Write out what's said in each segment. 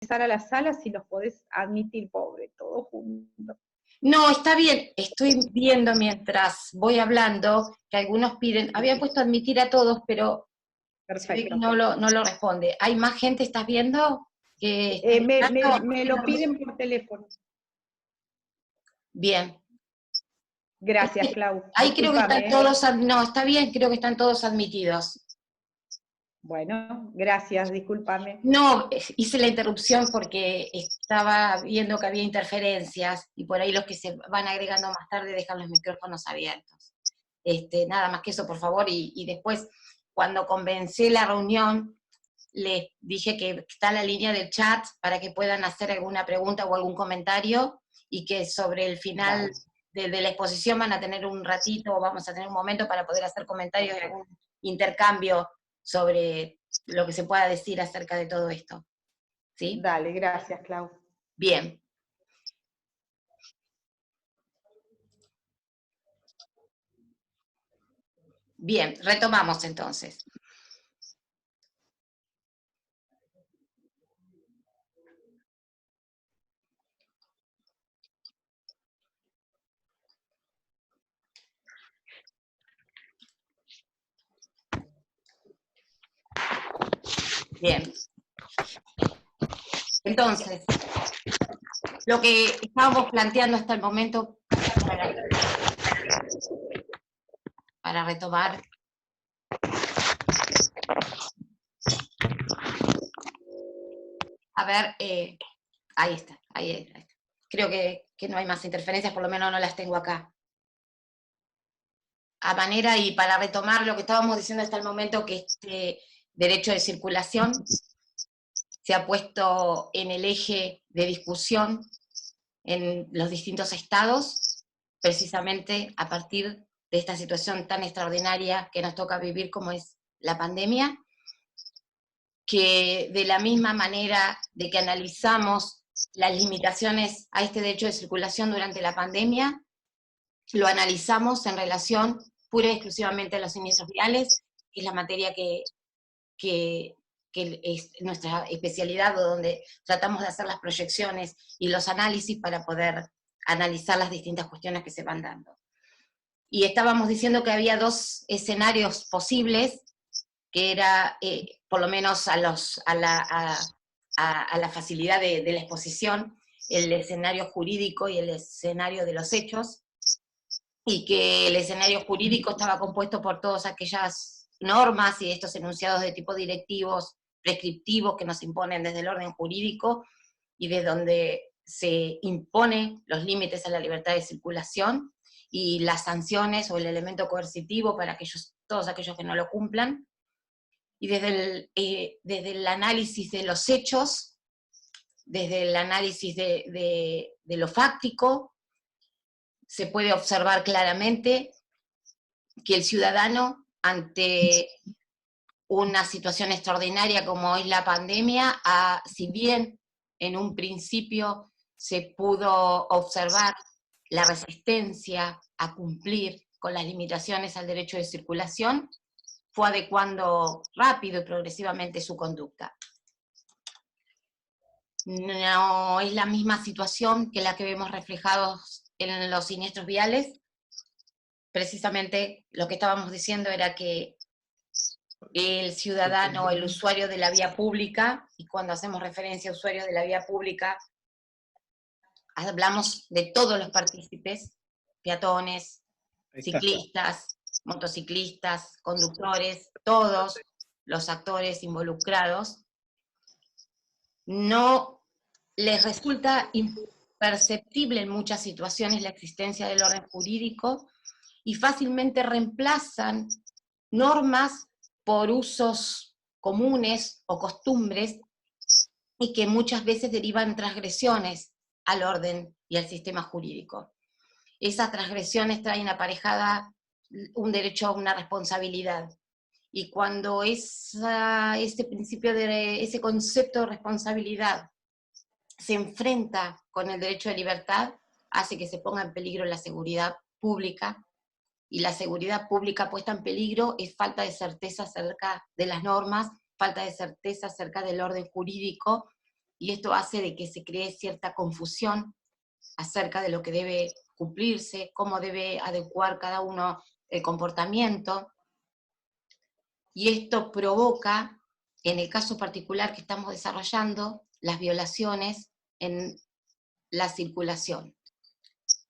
a la sala si los podés admitir, pobre, todos juntos. No, está bien, estoy viendo mientras voy hablando que algunos piden, había puesto admitir a todos, pero Perfecto. no lo responde. ¿Hay más gente, estás viendo? Que me lo piden por teléfono. Bien. Gracias, Clau. Ahí creo que están todos, ¿eh? no, está bien, creo que están todos admitidos. Bueno, gracias, discúlpame. No, hice la interrupción porque estaba viendo que había interferencias y por ahí los que se van agregando más tarde dejan los micrófonos abiertos. Nada más que eso, por favor, y después, cuando comencé la reunión, les dije que está la línea del chat para que puedan hacer alguna pregunta o algún comentario, y que sobre el final de la exposición van a tener un ratito, o vamos a tener un momento para poder hacer comentarios y algún intercambio sobre lo que se pueda decir acerca de todo esto. ¿Sí? Dale, gracias, Clau. Bien. Bien, retomamos entonces. Bien. Entonces, lo que estábamos planteando hasta el momento, para retomar. A ver, ahí está. Creo que no hay más interferencias, por lo menos no las tengo acá. A manera, y para retomar lo que estábamos diciendo hasta el momento, que este derecho de circulación se ha puesto en el eje de discusión en los distintos estados, precisamente a partir de esta situación tan extraordinaria que nos toca vivir como es la pandemia, que de la misma manera de que analizamos las limitaciones a este derecho de circulación durante la pandemia, lo analizamos en relación pura y exclusivamente a los siniestros viales, que es la materia que es nuestra especialidad, o donde tratamos de hacer las proyecciones y los análisis para poder analizar las distintas cuestiones que se van dando. Y estábamos diciendo que había dos escenarios posibles, que era, por lo menos a la facilidad de la exposición, el escenario jurídico y el escenario de los hechos, y que el escenario jurídico estaba compuesto por todas aquellas normas y estos enunciados de tipo directivos, prescriptivos, que nos imponen desde el orden jurídico, y desde donde se imponen los límites a la libertad de circulación, y las sanciones o el elemento coercitivo para todos aquellos que no lo cumplan. Y desde el análisis de los hechos, desde el análisis de lo fáctico, se puede observar claramente que el ciudadano, ante una situación extraordinaria como es la pandemia, si bien en un principio se pudo observar la resistencia a cumplir con las limitaciones al derecho de circulación, fue adecuando rápido y progresivamente su conducta. No es la misma situación que la que vemos reflejados en los siniestros viales. Precisamente lo que estábamos diciendo era que el ciudadano, el usuario de la vía pública, y cuando hacemos referencia a usuarios de la vía pública, hablamos de todos los partícipes, peatones, ciclistas, motociclistas, conductores, todos los actores involucrados. No les resulta imperceptible en muchas situaciones la existencia del orden jurídico, y fácilmente reemplazan normas por usos comunes o costumbres, y que muchas veces derivan transgresiones al orden y al sistema jurídico. Esas transgresiones traen aparejada un derecho a una responsabilidad, y cuando ese principio ese concepto de responsabilidad se enfrenta con el derecho de libertad, hace que se ponga en peligro la seguridad pública, y la seguridad pública puesta en peligro es falta de certeza acerca de las normas, falta de certeza acerca del orden jurídico, y esto hace de que se cree cierta confusión acerca de lo que debe cumplirse, cómo debe adecuar cada uno el comportamiento, y esto provoca, en el caso particular que estamos desarrollando, las violaciones en la circulación,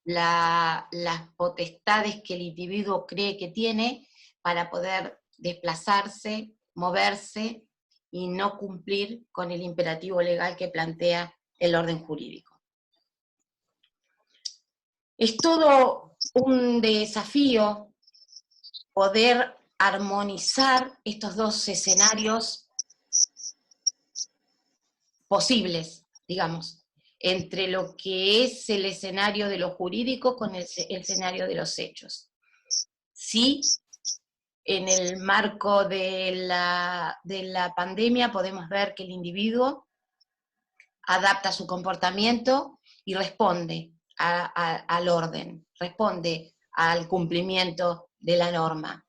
las potestades que el individuo cree que tiene para poder desplazarse, moverse y no cumplir con el imperativo legal que plantea el orden jurídico. Es todo un desafío poder armonizar estos dos escenarios posibles, digamos, entre lo que es el escenario de lo jurídico con el escenario de los hechos. Sí, en el marco de la pandemia podemos ver que el individuo adapta su comportamiento y responde al orden, responde al cumplimiento de la norma.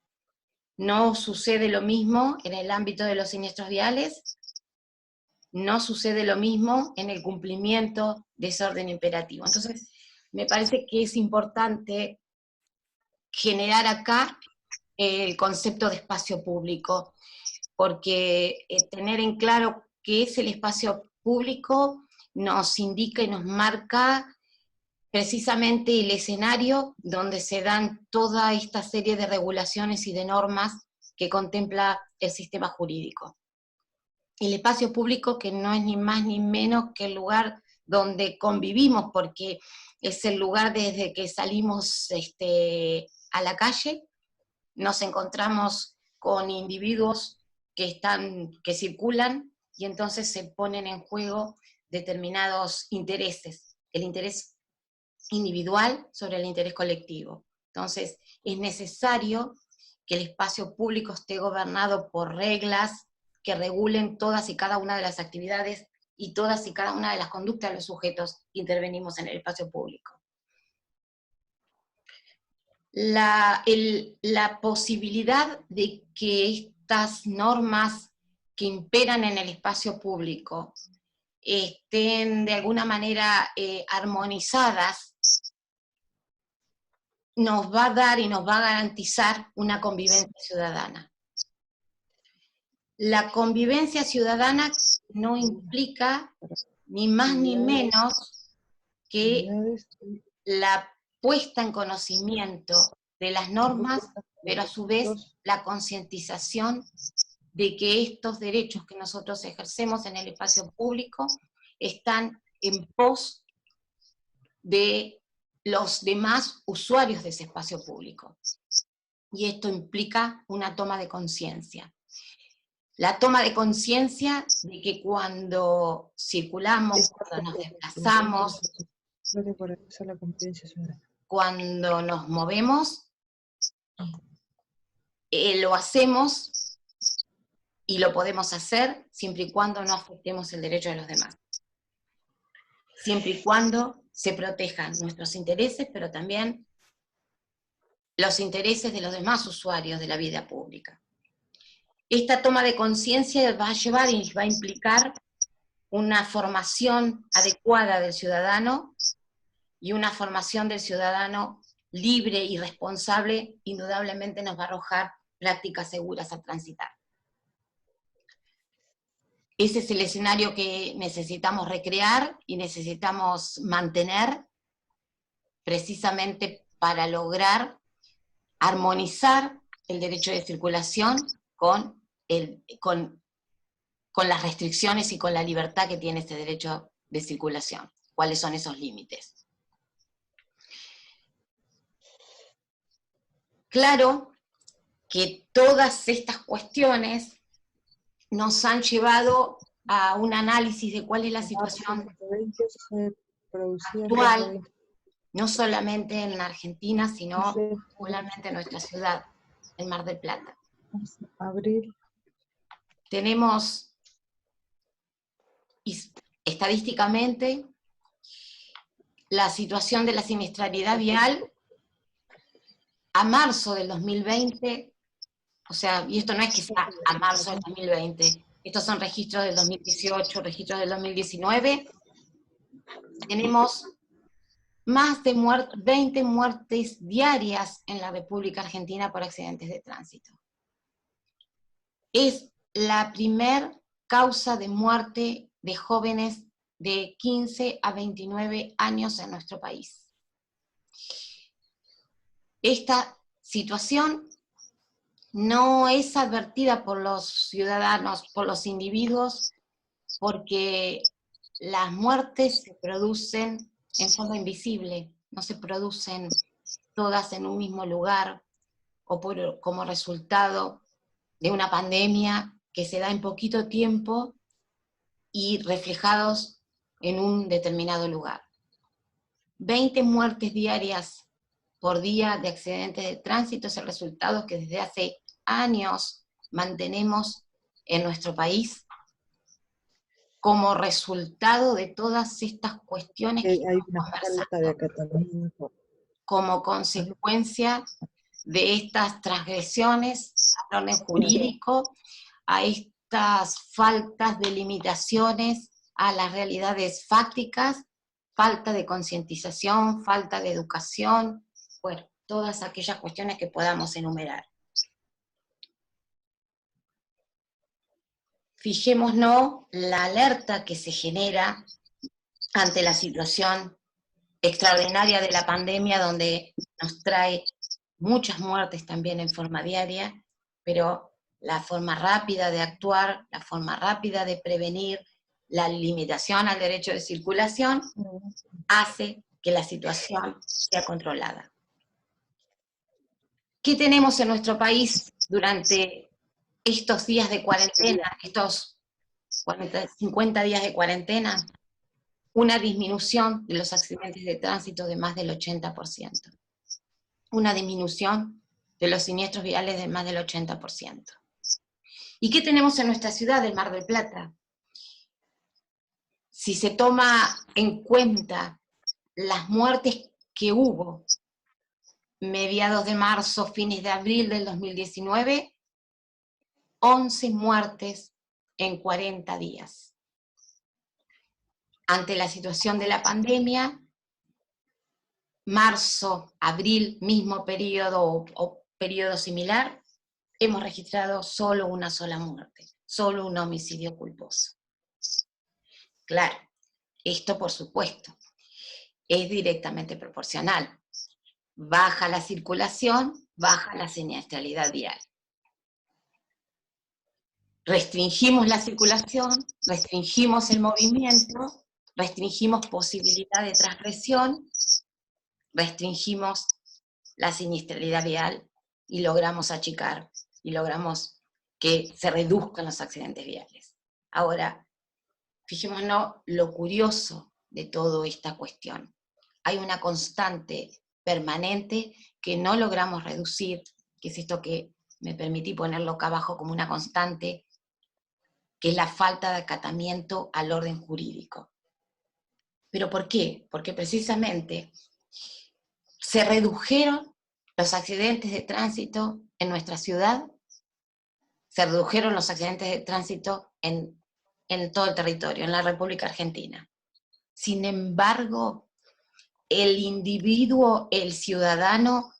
No sucede lo mismo en el ámbito de los siniestros viales, no sucede lo mismo en el cumplimiento de ese orden imperativo. Entonces, me parece que es importante generar acá el concepto de espacio público, porque tener en claro qué es el espacio público nos indica y nos marca precisamente el escenario donde se dan toda esta serie de regulaciones y de normas que contempla el sistema jurídico. El espacio público, que no es ni más ni menos que el lugar donde convivimos, porque es el lugar desde que salimos a la calle, nos encontramos con individuos que circulan, y entonces se ponen en juego determinados intereses, el interés individual sobre el interés colectivo. Entonces, es necesario que el espacio público esté gobernado por reglas que regulen todas y cada una de las actividades y todas y cada una de las conductas de los sujetos que intervenimos en el espacio público. La posibilidad de que estas normas que imperan en el espacio público estén de alguna manera armonizadas, nos va a dar y nos va a garantizar una convivencia ciudadana. La convivencia ciudadana no implica ni más ni menos que la puesta en conocimiento de las normas, pero a su vez la concientización de que estos derechos que nosotros ejercemos en el espacio público están en pos de los demás usuarios de ese espacio público. Y esto implica una toma de conciencia. La toma de conciencia de que cuando circulamos, cuando nos desplazamos, cuando nos movemos, lo hacemos y lo podemos hacer siempre y cuando no afectemos el derecho de los demás. Siempre y cuando se protejan nuestros intereses, pero también los intereses de los demás usuarios de la vida pública. Esta toma de conciencia va a llevar y va a implicar una formación adecuada del ciudadano, y una formación del ciudadano libre y responsable indudablemente nos va a arrojar prácticas seguras a transitar. Ese es el escenario que necesitamos recrear y necesitamos mantener precisamente para lograr armonizar el derecho de circulación con las restricciones y con la libertad que tiene este derecho de circulación. ¿Cuáles son esos límites? Claro que todas estas cuestiones nos han llevado a un análisis de cuál es la situación actual, no solamente en la Argentina, sino particularmente en nuestra ciudad, en Mar del Plata. Tenemos, estadísticamente, la situación de la siniestralidad vial a marzo del 2020, o sea, y esto no es que sea a marzo del 2020, estos son registros del 2018, registros del 2019, tenemos más de 20 muertes diarias en la República Argentina por accidentes de tránsito. Es la primer causa de muerte de jóvenes de 15 a 29 años en nuestro país. Esta situación no es advertida por los ciudadanos, por los individuos, porque las muertes se producen en forma invisible, no se producen todas en un mismo lugar, o como resultado de una pandemia que se da en poquito tiempo y reflejados en un determinado lugar. 20 muertes diarias por día de accidentes de tránsito es el resultado que desde hace años mantenemos en nuestro país como resultado de todas estas cuestiones que Hay estamos una falta de acatamiento. como consecuencia de estas transgresiones al orden jurídico, a estas faltas de limitaciones a las realidades fácticas, falta de concientización, falta de educación, bueno, todas aquellas cuestiones que podamos enumerar. Fijémonos la alerta que se genera ante la situación extraordinaria de la pandemia, donde nos trae muchas muertes también en forma diaria, pero la forma rápida de actuar, la forma rápida de prevenir, la limitación al derecho de circulación, hace que la situación sea controlada. ¿Qué tenemos en nuestro país durante estos días de cuarentena, estos 50 días de cuarentena? Una disminución de los accidentes de tránsito de más del 80%. Una disminución de los siniestros viales de más del 80%. ¿Y qué tenemos en nuestra ciudad de Mar del Plata? Si se toma en cuenta las muertes que hubo mediados de marzo, fines de abril del 2019, 11 muertes en 40 días. Ante la situación de la pandemia, marzo, abril, mismo periodo o periodo similar, hemos registrado solo una sola muerte, solo un homicidio culposo. Claro, esto por supuesto es directamente proporcional. Baja la circulación, baja la siniestralidad vial. Restringimos la circulación, restringimos el movimiento, restringimos posibilidad de transgresión, restringimos la siniestralidad vial y logramos achicar y logramos que se reduzcan los accidentes viales. Ahora, fijémonos lo curioso de toda esta cuestión. Hay una constante permanente que no logramos reducir, que es esto que me permití ponerlo acá abajo como una constante, que es la falta de acatamiento al orden jurídico. ¿Pero por qué? Porque precisamente se redujeron los accidentes de tránsito en nuestra ciudad, se redujeron los accidentes de tránsito en todo el territorio, en la República Argentina. Sin embargo, el individuo, el ciudadano,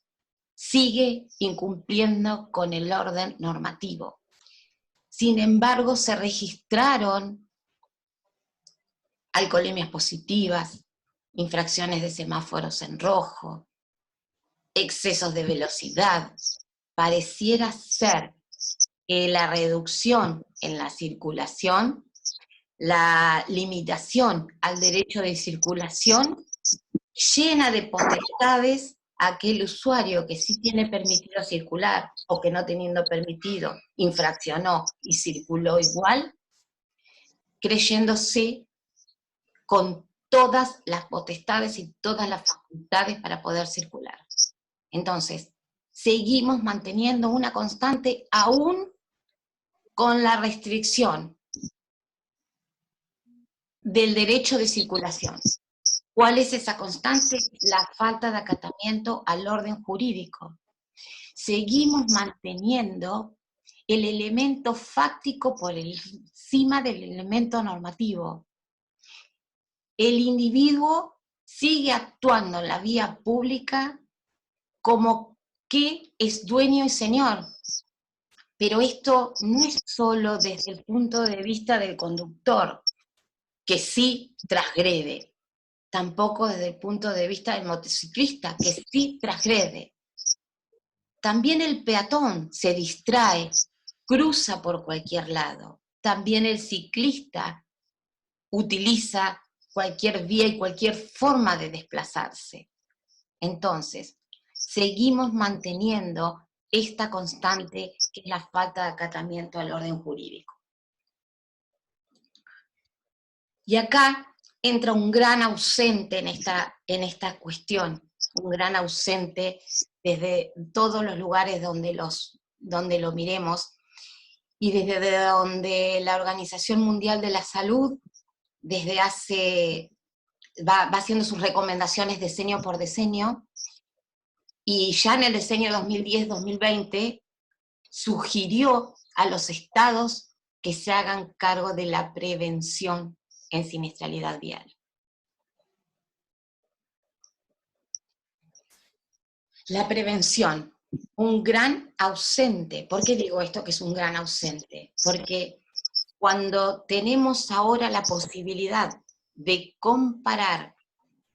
sigue incumpliendo con el orden normativo. Sin embargo, se registraron alcoholemias positivas, infracciones de semáforos en rojo, excesos de velocidad. Pareciera ser que la reducción en la circulación, la limitación al derecho de circulación, llena de potestades a aquel usuario que sí tiene permitido circular, o que no teniendo permitido infraccionó y circuló igual, creyéndose con todas las potestades y todas las facultades para poder circular. Entonces, seguimos manteniendo una constante aún con la restricción del derecho de circulación. ¿Cuál es esa constante? La falta de acatamiento al orden jurídico. Seguimos manteniendo el elemento fáctico por encima del elemento normativo. El individuo sigue actuando en la vía pública como que es dueño y señor. Pero esto no es solo desde el punto de vista del conductor, que sí transgrede, tampoco desde el punto de vista del motociclista, que sí transgrede. También el peatón se distrae, cruza por cualquier lado. También el ciclista utiliza cualquier vía y cualquier forma de desplazarse. Entonces, seguimos manteniendo esta constante que es la falta de acatamiento al orden jurídico. Y acá entra un gran ausente en esta cuestión, un gran ausente desde todos los lugares donde lo miremos, y desde donde la Organización Mundial de la Salud, va haciendo sus recomendaciones diseño por diseño, y ya en el diseño 2010-2020 sugirió a los estados que se hagan cargo de la prevención en siniestralidad vial. La prevención, un gran ausente. ¿Por qué digo esto que es un gran ausente? Porque cuando tenemos ahora la posibilidad de comparar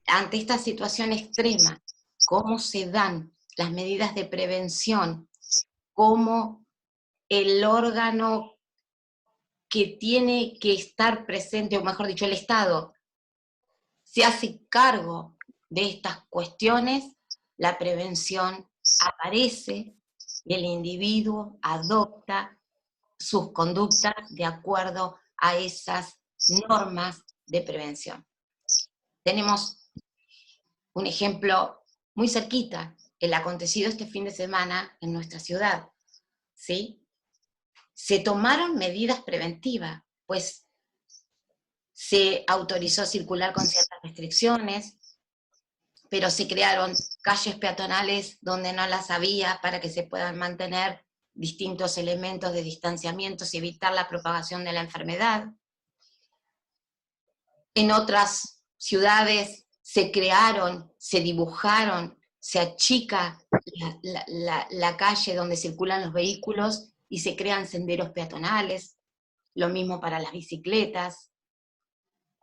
ante esta situación extrema cómo se dan las medidas de prevención, cómo el órgano que tiene que estar presente, o mejor dicho, el Estado, se hace cargo de estas cuestiones, la prevención aparece y el individuo adopta sus conductas de acuerdo a esas normas de prevención. Tenemos un ejemplo muy cerquita, el acontecido este fin de semana en nuestra ciudad, ¿sí? Se tomaron medidas preventivas, pues se autorizó circular con ciertas restricciones, pero se crearon calles peatonales donde no las había para que se puedan mantener distintos elementos de distanciamiento y evitar la propagación de la enfermedad. En otras ciudades se crearon, se dibujaron, se achica la calle donde circulan los vehículos y se crean senderos peatonales, lo mismo para las bicicletas.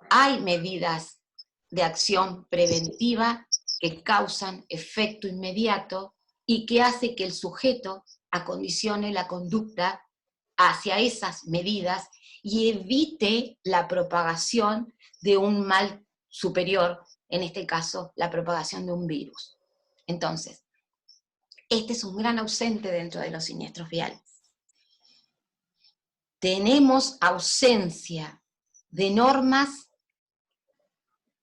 Hay medidas de acción preventiva que causan efecto inmediato y que hace que el sujeto acondicione la conducta hacia esas medidas y evite la propagación de un mal superior, en este caso, la propagación de un virus. Entonces, este es un gran ausente dentro de los siniestros viales. Tenemos ausencia de normas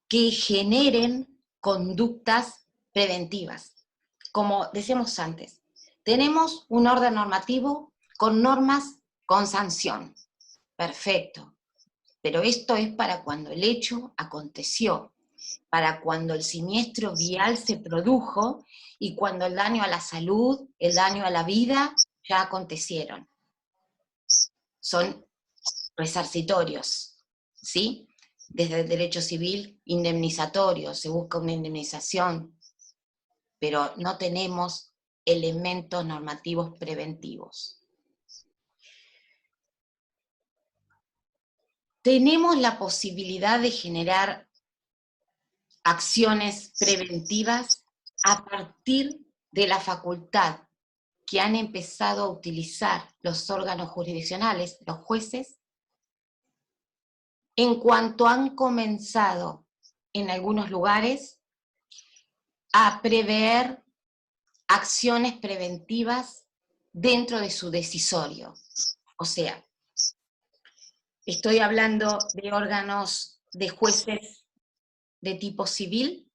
que generen conductas preventivas. Como decíamos antes, tenemos un orden normativo con normas con sanción. Perfecto. Pero esto es para cuando el hecho aconteció, para cuando el siniestro vial se produjo y cuando el daño a la salud, el daño a la vida ya acontecieron. Son resarcitorios, ¿sí? Desde el derecho civil, indemnizatorio, se busca una indemnización, pero no tenemos elementos normativos preventivos. Tenemos la posibilidad de generar acciones preventivas a partir de la facultad que han empezado a utilizar los órganos jurisdiccionales, los jueces, en cuanto han comenzado en algunos lugares a prever acciones preventivas dentro de su decisorio. O sea, estoy hablando de órganos de jueces de tipo civil,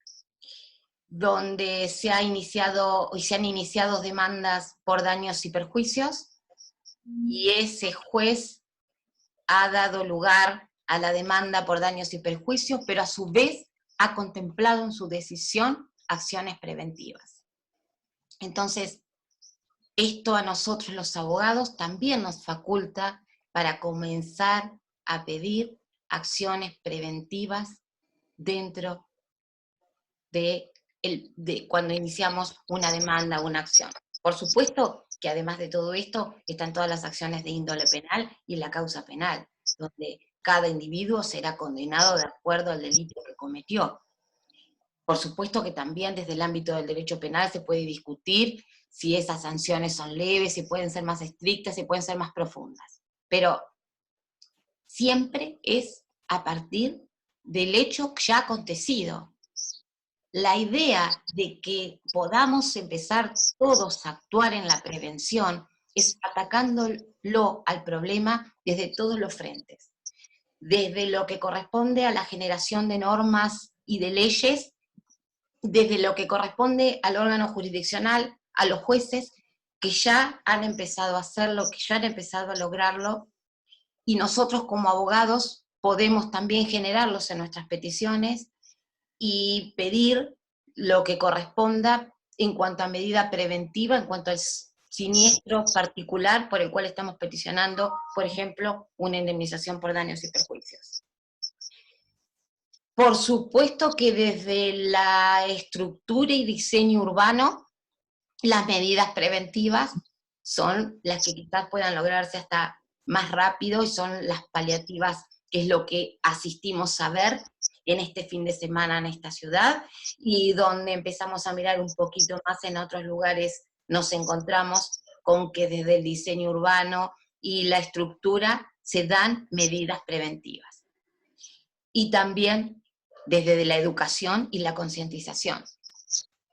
donde se han iniciado demandas por daños y perjuicios, y ese juez ha dado lugar a la demanda por daños y perjuicios, pero a su vez ha contemplado en su decisión acciones preventivas. Entonces, esto a nosotros los abogados también nos faculta para comenzar a pedir acciones preventivas dentro de cuando iniciamos una demanda o una acción. Por supuesto que además de todo esto están todas las acciones de índole penal y la causa penal, donde cada individuo será condenado de acuerdo al delito que cometió. Por supuesto que también desde el ámbito del derecho penal se puede discutir si esas sanciones son leves, si pueden ser más estrictas, si pueden ser más profundas. Pero siempre es a partir del hecho ya acontecido. La idea de que podamos empezar todos a actuar en la prevención es atacándolo al problema desde todos los frentes. Desde lo que corresponde a la generación de normas y de leyes, desde lo que corresponde al órgano jurisdiccional, a los jueces, que ya han empezado a hacerlo, que ya han empezado a lograrlo, y nosotros como abogados podemos también generarlos en nuestras peticiones y pedir lo que corresponda en cuanto a medida preventiva, en cuanto al siniestro particular por el cual estamos peticionando, por ejemplo, una indemnización por daños y perjuicios. Por supuesto que desde la estructura y diseño urbano, las medidas preventivas son las que quizás puedan lograrse hasta más rápido y son las paliativas, que es lo que asistimos a ver en este fin de semana en esta ciudad, y donde empezamos a mirar un poquito más en otros lugares, nos encontramos con que desde el diseño urbano y la estructura se dan medidas preventivas. Y también desde la educación y la concientización.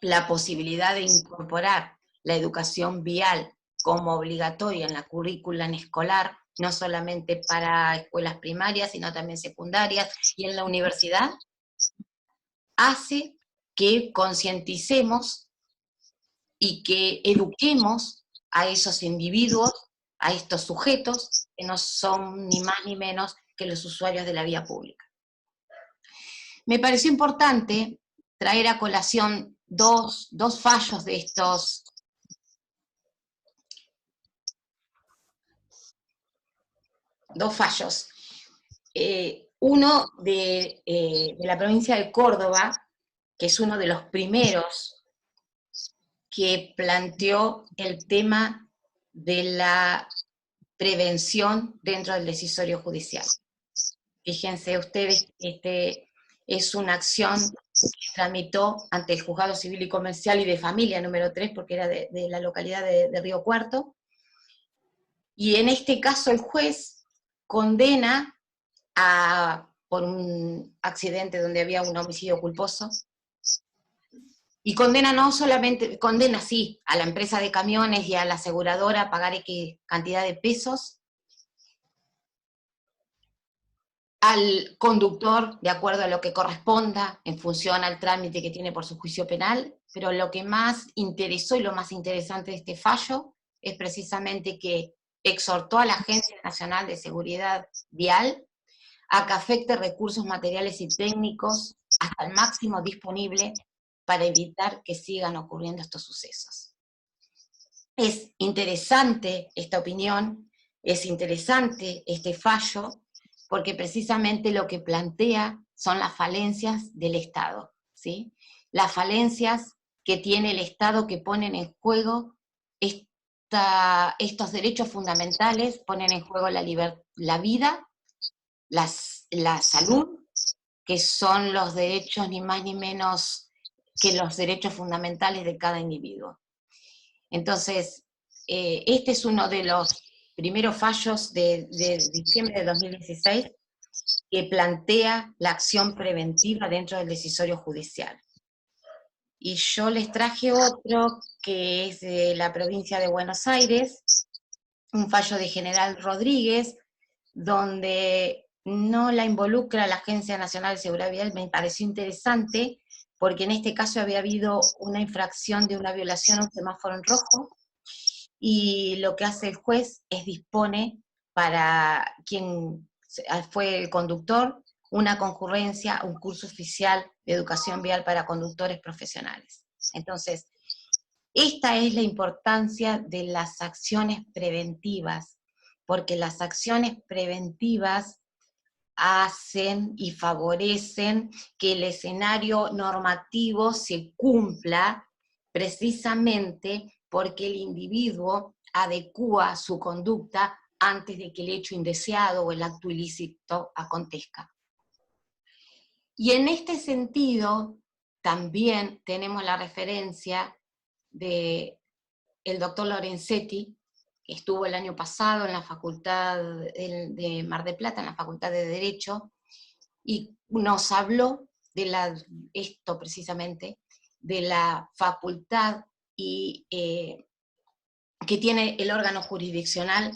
La posibilidad de incorporar la educación vial como obligatoria en la currícula escolar, no solamente para escuelas primarias, sino también secundarias y en la universidad, hace que concienticemos y que eduquemos a esos individuos, a estos sujetos, que no son ni más ni menos que los usuarios de la vía pública. Me pareció importante traer a colación dos fallos de estos fallos. Uno de la provincia de Córdoba, que es uno de los primeros que planteó el tema de la prevención dentro del decisorio judicial. Fíjense ustedes, es una acción que tramitó ante el Juzgado Civil y Comercial y de Familia número 3, porque era de la localidad de Río Cuarto, y en este caso el juez condena por un accidente donde había un homicidio culposo, y condena no solamente, condena sí a la empresa de camiones y a la aseguradora a pagar X cantidad de pesos, al conductor de acuerdo a lo que corresponda en función al trámite que tiene por su juicio penal, pero lo que más interesó y lo más interesante de este fallo es precisamente que exhortó a la Agencia Nacional de Seguridad Vial a que afecte recursos materiales y técnicos hasta el máximo disponible para evitar que sigan ocurriendo estos sucesos. Es interesante esta opinión, es interesante este fallo, porque precisamente lo que plantea son las falencias del Estado, ¿sí? Las falencias que tiene el Estado que ponen en juego estos derechos fundamentales, ponen en juego la vida, la salud, que son los derechos ni más ni menos que los derechos fundamentales de cada individuo. Entonces, este es uno de los primeros fallos de diciembre de 2016 que plantea la acción preventiva dentro del decisorio judicial. Y yo les traje otro que es de la provincia de Buenos Aires, un fallo de General Rodríguez, donde no la involucra la Agencia Nacional de Seguridad Vial. Me pareció interesante, porque en este caso había habido una infracción de una violación a un semáforo en rojo, y lo que hace el juez es dispone para quien fue el conductor una concurrencia, un curso oficial de educación vial para conductores profesionales. Entonces, Esta es la importancia de las acciones preventivas, porque las acciones preventivas hacen y favorecen que el escenario normativo se cumpla precisamente porque el individuo adecúa su conducta antes de que el hecho indeseado o el acto ilícito acontezca. Y en este sentido, también tenemos la referencia del doctor Lorenzetti, que estuvo el año pasado en la Facultad de Mar del Plata, en la Facultad de Derecho, y nos habló de esto precisamente, de la facultad que tiene el órgano jurisdiccional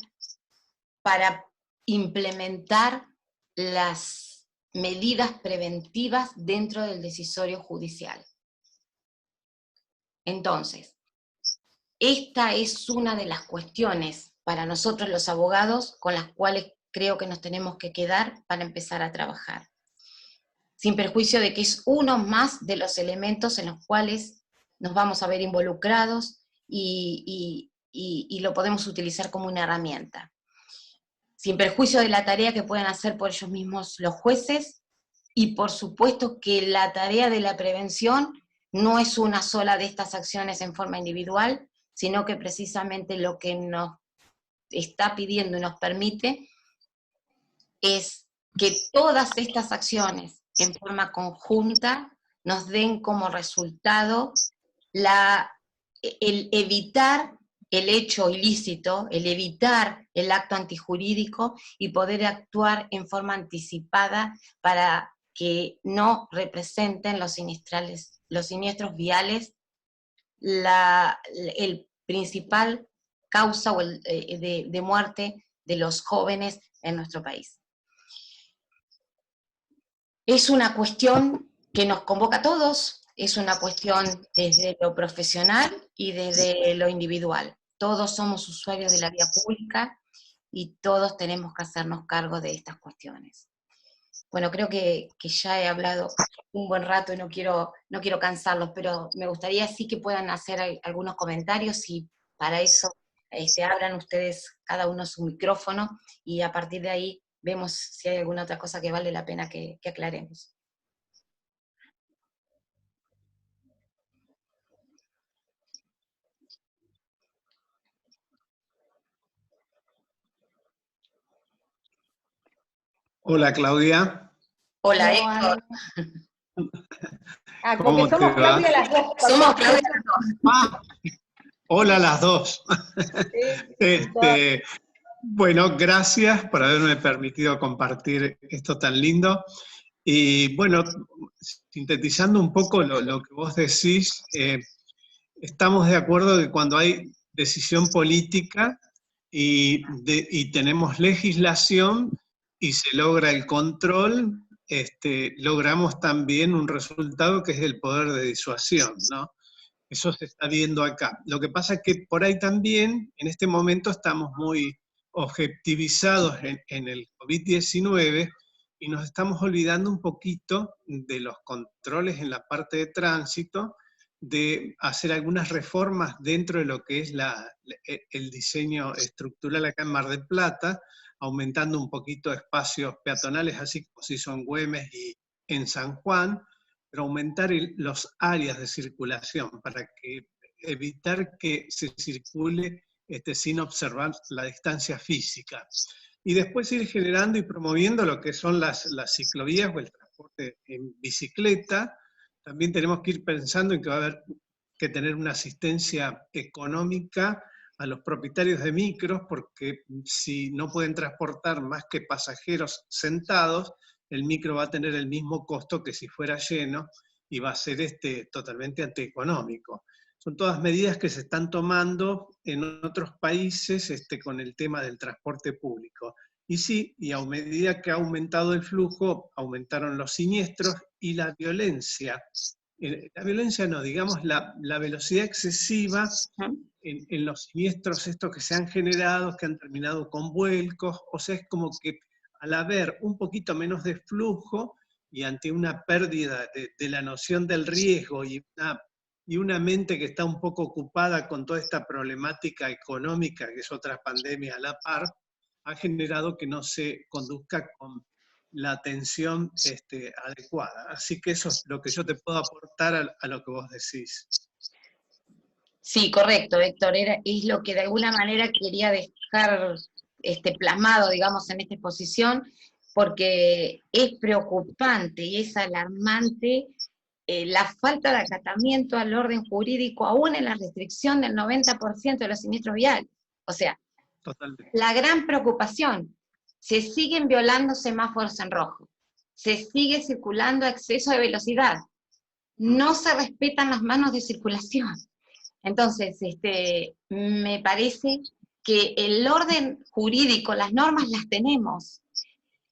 para implementar las medidas preventivas dentro del decisorio judicial. Entonces, esta es una de las cuestiones para nosotros los abogados con las cuales creo que nos tenemos que quedar para empezar a trabajar. Sin perjuicio de que es uno más de los elementos en los cuales nos vamos a ver involucrados y lo podemos utilizar como una herramienta. Sin perjuicio de la tarea que pueden hacer por ellos mismos los jueces, y por supuesto que la tarea de la prevención no es una sola de estas acciones en forma individual, sino que precisamente lo que nos está pidiendo y nos permite es que todas estas acciones en forma conjunta nos den como resultado el evitar el hecho ilícito, el evitar el acto antijurídico y poder actuar en forma anticipada para que no representen los siniestros viales el principal causa de muerte de los jóvenes en nuestro país. Es una cuestión que nos convoca a todos, es una cuestión desde lo profesional y desde lo individual. Todos somos usuarios de la vía pública y todos tenemos que hacernos cargo de estas cuestiones. Bueno, creo que ya he hablado un buen rato y no quiero cansarlos, pero me gustaría sí que puedan hacer algunos comentarios y para eso abran ustedes cada uno su micrófono y a partir de ahí vemos si hay alguna otra cosa que vale la pena que aclaremos. Hola, Claudia. Hola, Héctor. ¿Cómo somos te va? Claudia las dos. Somos Claudia las dos. Ah, hola las dos. Sí, Bueno, gracias por haberme permitido compartir esto tan lindo. Y bueno, sintetizando un poco lo que vos decís, estamos de acuerdo que cuando hay decisión política y tenemos legislación y se logra el control, logramos también un resultado que es el poder de disuasión, ¿no? Eso se está viendo acá. Lo que pasa es que por ahí también, en este momento, estamos muy objetivizados en el COVID-19 y nos estamos olvidando un poquito de los controles en la parte de tránsito, de hacer algunas reformas dentro de lo que es el diseño estructural acá en Mar del Plata, aumentando un poquito espacios peatonales, así como se hizo en Güemes y en San Juan, pero aumentar los áreas de circulación para evitar que se circule sin observar la distancia física. Y después ir generando y promoviendo lo que son las ciclovías o el transporte en bicicleta. También tenemos que ir pensando en que va a haber que tener una asistencia económica a los propietarios de micros, porque si no pueden transportar más que pasajeros sentados, el micro va a tener el mismo costo que si fuera lleno y va a ser totalmente antieconómico. Son todas medidas que se están tomando en otros países con el tema del transporte público. Y sí, y a medida que ha aumentado el flujo, aumentaron los siniestros y la violencia. La violencia no, digamos la velocidad excesiva en los siniestros estos que se han generado, que han terminado con vuelcos, o sea, es como que al haber un poquito menos de flujo y ante una pérdida de la noción del riesgo y una y una mente que está un poco ocupada con toda esta problemática económica, que es otra pandemia a la par, ha generado que no se conduzca con la atención adecuada. Así que eso es lo que yo te puedo aportar a lo que vos decís. Sí, correcto, Héctor, es lo que de alguna manera quería dejar plasmado, digamos, en esta exposición, porque es preocupante y es alarmante la falta de acatamiento al orden jurídico, aún en la restricción del 90% de los siniestros viales. O sea, Totalmente. la gran preocupación, se siguen violando semáforos en rojo, se sigue circulando a exceso de velocidad, no se respetan las manos de circulación. Entonces, me parece que el orden jurídico, las normas las tenemos.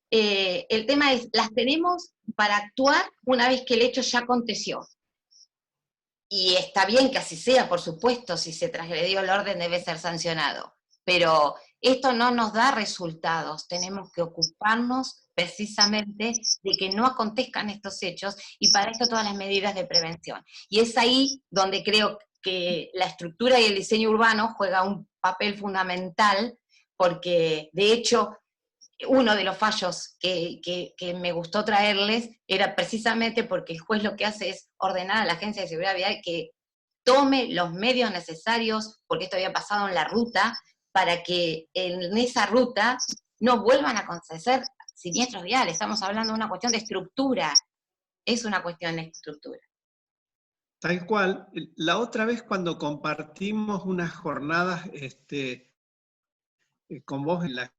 El tema es, las tenemos para actuar una vez que el hecho ya aconteció. Y está bien que así sea, por supuesto, si se transgredió el orden debe ser sancionado. Pero esto no nos da resultados, tenemos que ocuparnos precisamente de que no acontezcan estos hechos, y para esto todas las medidas de prevención. Y es ahí donde creo que la estructura y el diseño urbano juega un papel fundamental, porque de hecho uno de los fallos que me gustó traerles era precisamente porque el juez lo que hace es ordenar a la Agencia de Seguridad Vial que tome los medios necesarios, porque esto había pasado en la ruta, para que en esa ruta no vuelvan a acontecer siniestros viales. Estamos hablando de una cuestión de estructura, es una cuestión de estructura. Tal cual. La otra vez cuando compartimos unas jornadas con vos en la...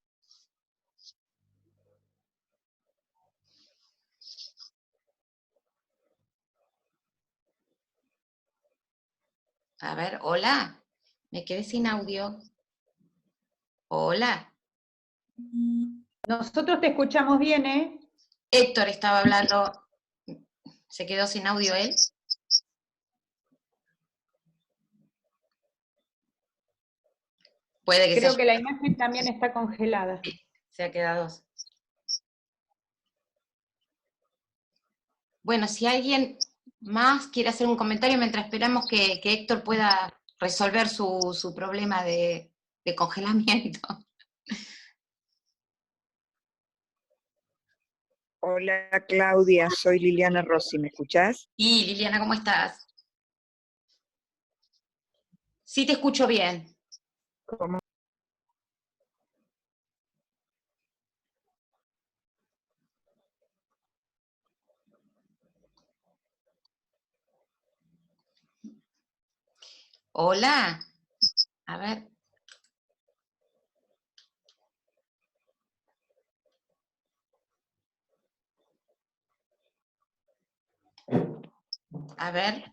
A ver, hola, me quedé sin audio. Hola. Nosotros te escuchamos bien, ¿eh? Héctor estaba hablando, ¿se quedó sin audio él? Puede que Creo que la imagen también está congelada. se ha quedado. Bueno, si alguien más quiere hacer un comentario mientras esperamos que Héctor pueda resolver su problema de congelamiento. Hola Claudia, soy Liliana Rossi, ¿me escuchás? Y Liliana, ¿cómo estás? Sí, te escucho bien. ¿Cómo? Hola. A ver. A ver.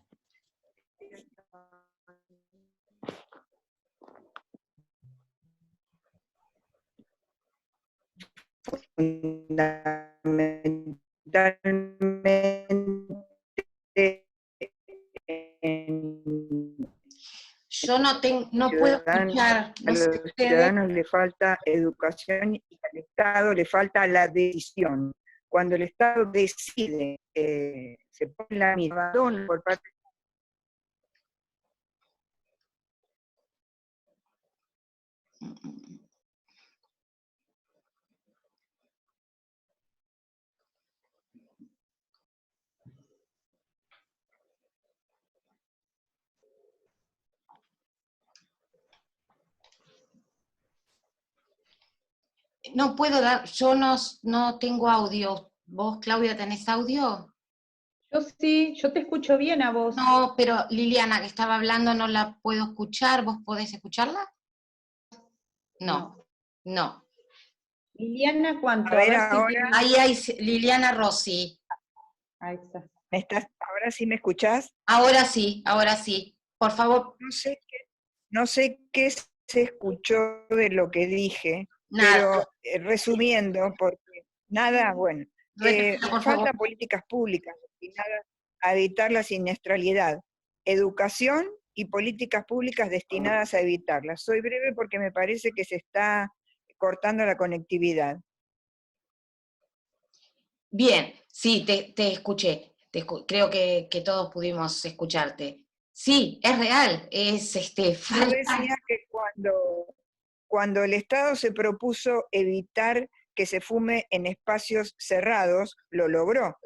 Fundamentalmente Yo no puedo escuchar. A No sé los ustedes. ciudadanos le falta educación y al Estado le falta la decisión. Cuando el Estado decide, se pone la mirada por parte. No puedo dar, yo no tengo audio. ¿Vos, Claudia, tenés audio? Yo sí, yo te escucho bien a vos. No, pero Liliana, que estaba hablando, no la puedo escuchar. ¿Vos podés escucharla? No. Liliana, ¿cuánto? A ver, si ahora. tiene- Ahí hay Liliana Rossi. Ahí está. ¿Ahora sí me escuchás? Ahora sí. Por favor. No sé qué se escuchó de lo que dije, Nada. pero resumiendo, porque nada, bueno, Repítelo, por falta favor. políticas públicas destinadas a evitar la siniestralidad, educación y políticas públicas destinadas a evitarla. Soy breve porque me parece que se está cortando la conectividad. Bien, sí, te escuché. Creo que todos pudimos escucharte. Sí, es real, es Yo falta. decía que cuando el Estado se propuso evitar que se fume en espacios cerrados, lo logró.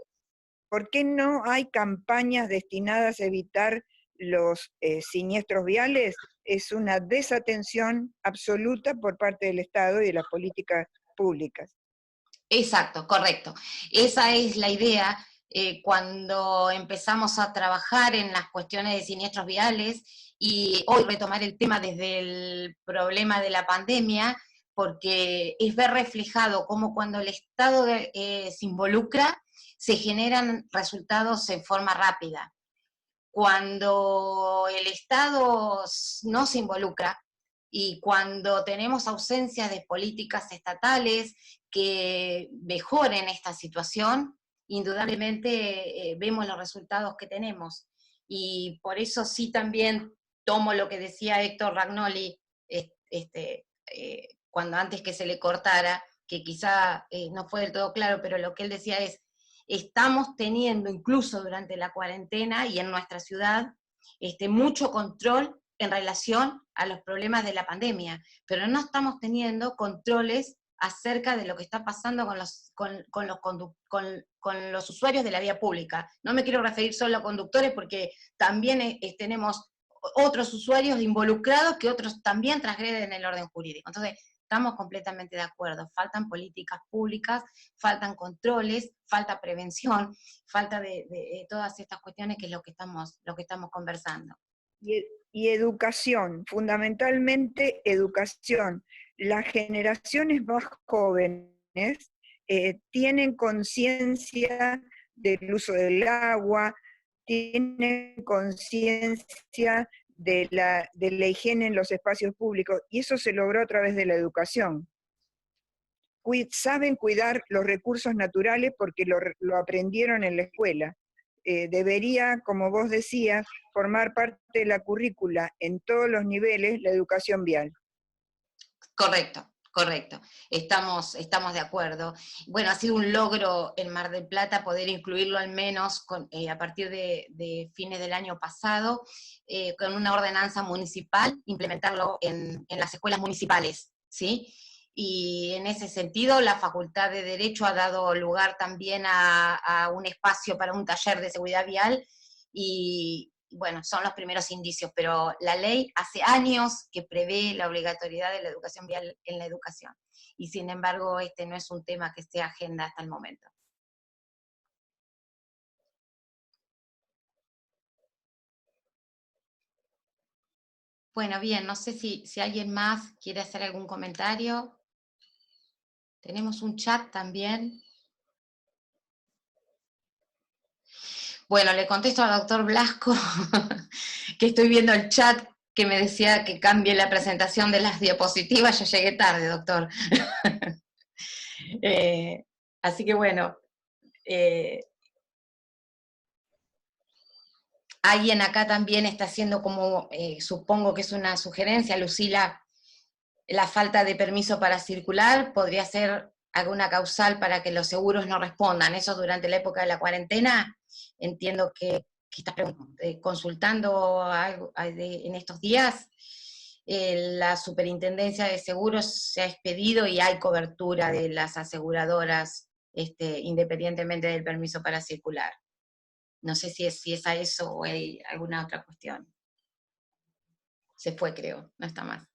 ¿Por qué no hay campañas destinadas a evitar los siniestros viales? Es una desatención absoluta por parte del Estado y de las políticas públicas. Exacto, correcto. Esa es la idea. Cuando empezamos a trabajar en las cuestiones de siniestros viales, y hoy retomar el tema desde el problema de la pandemia, porque es ver reflejado cómo cuando el Estado se involucra, se generan resultados en forma rápida. Cuando el Estado no se involucra y cuando tenemos ausencias de políticas estatales que mejoren esta situación, indudablemente vemos los resultados que tenemos. Y por eso sí también tomo lo que decía Héctor Ragnoli, cuando antes que se le cortara, que quizá no fue del todo claro, pero lo que él decía es, estamos teniendo incluso durante la cuarentena y en nuestra ciudad mucho control en relación a los problemas de la pandemia, pero no estamos teniendo controles acerca de lo que está pasando con los usuarios de la vía pública. No me quiero referir solo a conductores porque también tenemos otros usuarios involucrados que otros también transgreden el orden jurídico. Entonces, estamos completamente de acuerdo. Faltan políticas públicas, faltan controles, falta prevención, falta de todas estas cuestiones que es lo que estamos conversando. Y educación, fundamentalmente educación. Las generaciones más jóvenes tienen conciencia del uso del agua, tienen conciencia de la higiene en los espacios públicos, y eso se logró a través de la educación. Saben cuidar los recursos naturales porque lo aprendieron en la escuela. Debería, como vos decías, formar parte de la currícula en todos los niveles la educación vial. Correcto, correcto. Estamos de acuerdo. Bueno, ha sido un logro en Mar del Plata poder incluirlo al menos a partir de fines del año pasado, con una ordenanza municipal, implementarlo en las escuelas municipales, ¿sí? Y en ese sentido, la Facultad de Derecho ha dado lugar también a un espacio para un taller de seguridad vial, y bueno, son los primeros indicios, pero la ley hace años que prevé la obligatoriedad de la educación vial en la educación, y sin embargo este no es un tema que esté agenda hasta el momento. Bueno, bien, no sé si alguien más quiere hacer algún comentario. Tenemos un chat también. Bueno, le contesto al doctor Blasco, que estoy viendo el chat que me decía que cambie la presentación de las diapositivas. Yo llegué tarde, doctor. Así que bueno, alguien acá también está haciendo como, supongo que es una sugerencia, Lucila, la falta de permiso para circular podría ser alguna causal para que los seguros no respondan. Eso durante la época de la cuarentena, entiendo que estás consultando algo en estos días. La Superintendencia de Seguros se ha expedido y hay cobertura de las aseguradoras, independientemente del permiso para circular. No sé si es a eso o hay alguna otra cuestión. Se fue, creo, no está más.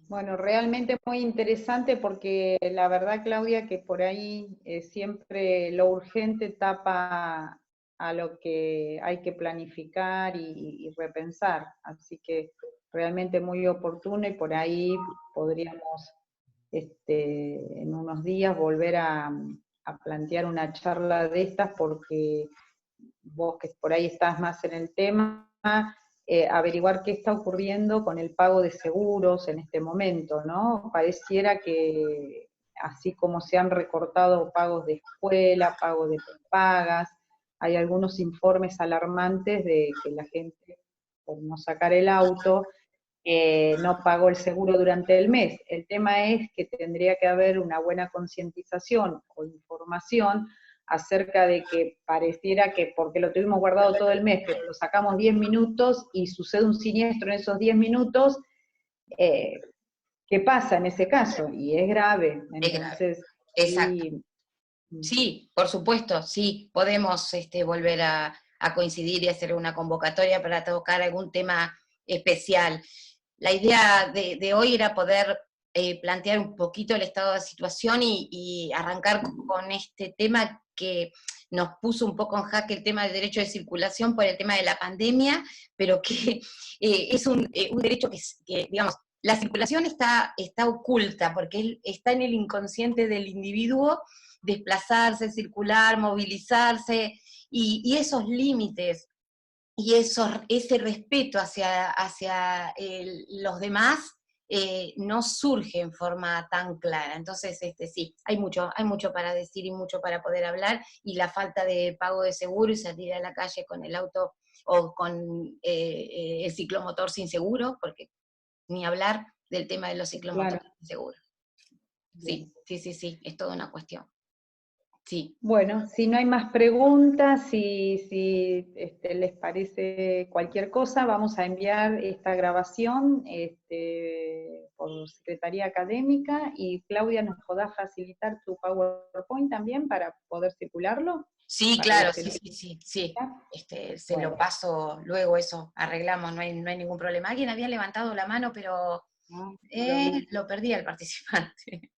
Bueno, realmente muy interesante porque la verdad, Claudia, que por ahí siempre lo urgente tapa a lo que hay que planificar y repensar. Así que realmente muy oportuno, y por ahí podríamos en unos días volver a plantear una charla de estas, porque vos que por ahí estás más en el tema, averiguar qué está ocurriendo con el pago de seguros en este momento, ¿no? Pareciera que así como se han recortado pagos de escuela, pagos de pagas, hay algunos informes alarmantes de que la gente, por no sacar el auto, no pagó el seguro durante el mes. El tema es que tendría que haber una buena concientización o información acerca de que pareciera que porque lo tuvimos guardado todo el mes, pero lo sacamos 10 minutos y sucede un siniestro en esos 10 minutos, ¿qué pasa en ese caso? Y es grave, Es grave. entonces... Exacto. Sí, Sí, por supuesto, sí, podemos volver a coincidir y hacer una convocatoria para tocar algún tema especial. La idea de hoy era poder plantear un poquito el estado de situación y arrancar con este tema que nos puso un poco en jaque, el tema del derecho de circulación por el tema de la pandemia, pero que es un derecho que, digamos, la circulación está oculta, porque está en el inconsciente del individuo, desplazarse, circular, movilizarse, y esos límites y ese respeto hacia los demás no surge en forma tan clara. Entonces, sí, hay mucho para decir y mucho para poder hablar, y la falta de pago de seguro y salir a la calle con el auto o con el ciclomotor sin seguro, porque ni hablar del tema de los ciclomotores claro. sin seguro. Bien. Sí, es toda una cuestión. Sí. Bueno, si no hay más preguntas, si les parece cualquier cosa, vamos a enviar esta grabación por Secretaría Académica, y Claudia, ¿nos podrá facilitar tu PowerPoint también para poder circularlo? Sí, Para claro, los que no- sí. Se Bueno. lo paso luego, eso, arreglamos, no hay ningún problema. Alguien había levantado la mano, pero No, lo vi. lo perdí al participante.